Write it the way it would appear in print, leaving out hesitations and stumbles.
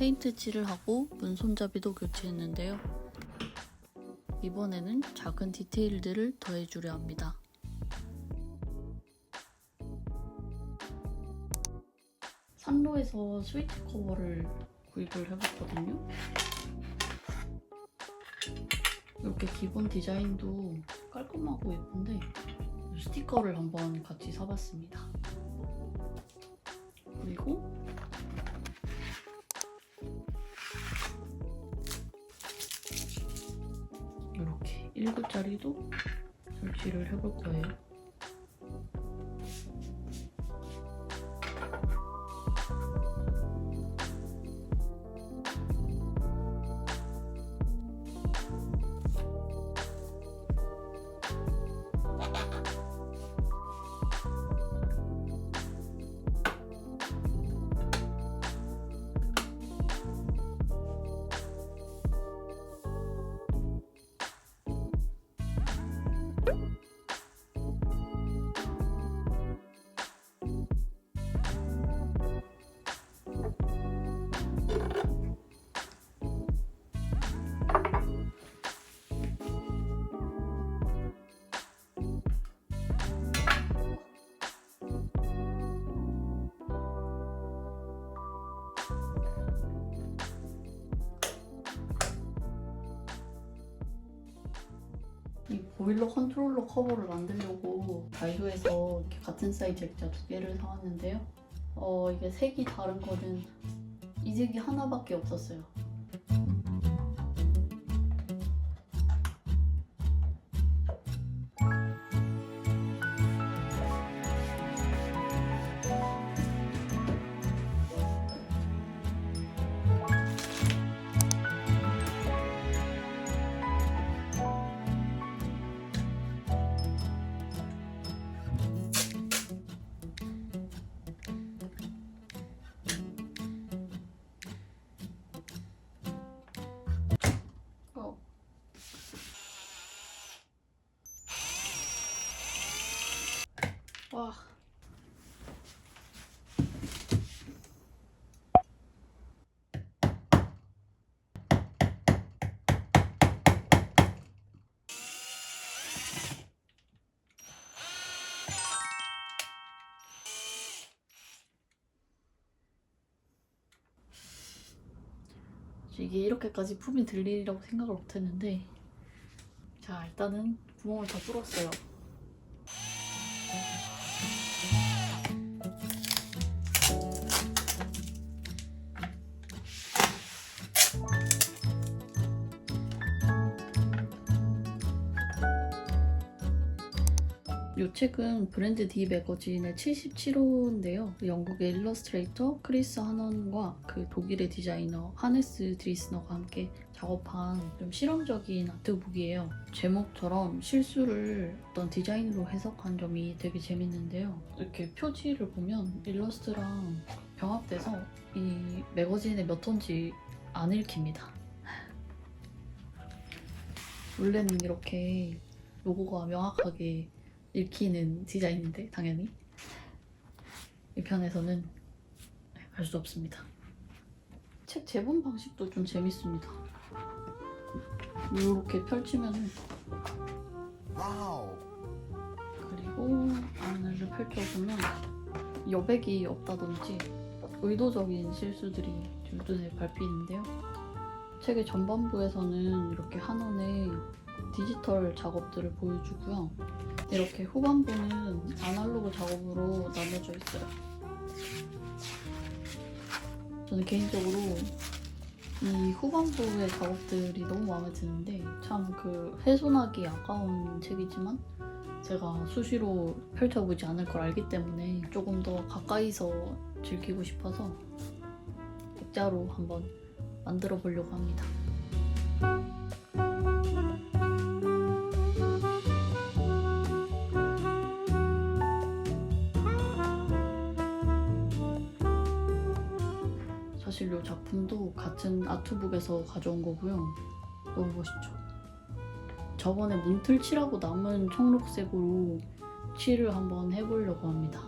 페인트 칠을 하고 문 손잡이도 교체했는데요. 이번에는 작은 디테일들을 더해주려 합니다. 산로에서 스위치 커버를 구입을 해봤거든요. 이렇게 기본 디자인도 깔끔하고 예쁜데 스티커를 한번 같이 사봤습니다. 그리고 이렇게 1구짜리도 설치를 해볼 거예요. 이 보일러 컨트롤러 커버를 만들려고 다이소에서 이렇게 같은 사이즈 액자 2개를 사왔는데요. 이게 색이 다른 거는 이 색이 하나밖에 없었어요. 와. 이게 이렇게까지 품이 들 일이라고 생각을 못했는데, 자, 일단은 구멍을 다 뚫었어요. 이 책은 브랜드 D 매거진의 77호인데요. 영국의 일러스트레이터 크리스 하넌과 그 독일의 디자이너 하네스 드리스너가 함께 작업한 좀 실험적인 아트북이에요. 제목처럼 실수를 어떤 디자인으로 해석한 점이 되게 재밌는데요. 이렇게 표지를 보면 일러스트랑 병합돼서 이 매거진의 몇 톤지 안 읽힙니다. 원래는 이렇게 로고가 명확하게 읽히는 디자인인데 당연히 이 편에서는 알 수 없습니다. 책 재본 방식도 좀 재밌습니다. 이렇게 펼치면은 그리고 안을 펼쳐보면 여백이 없다든지 의도적인 실수들이 좀 눈에 밟히는데요. 책의 전반부에서는 이렇게 한원의 디지털 작업들을 보여주고요. 이렇게 후반부는 아날로그 작업으로 나눠져 있어요. 저는 개인적으로 이 후반부의 작업들이 너무 마음에 드는데 참 그 훼손하기 아까운 책이지만 제가 수시로 펼쳐보지 않을 걸 알기 때문에 조금 더 가까이서 즐기고 싶어서 액자로 한번 만들어 보려고 합니다. 사실 이 작품도 같은 아트북에서 가져온 거고요. 너무 멋있죠? 저번에 문틀 칠하고 남은 청록색으로 칠을 한번 해보려고 합니다.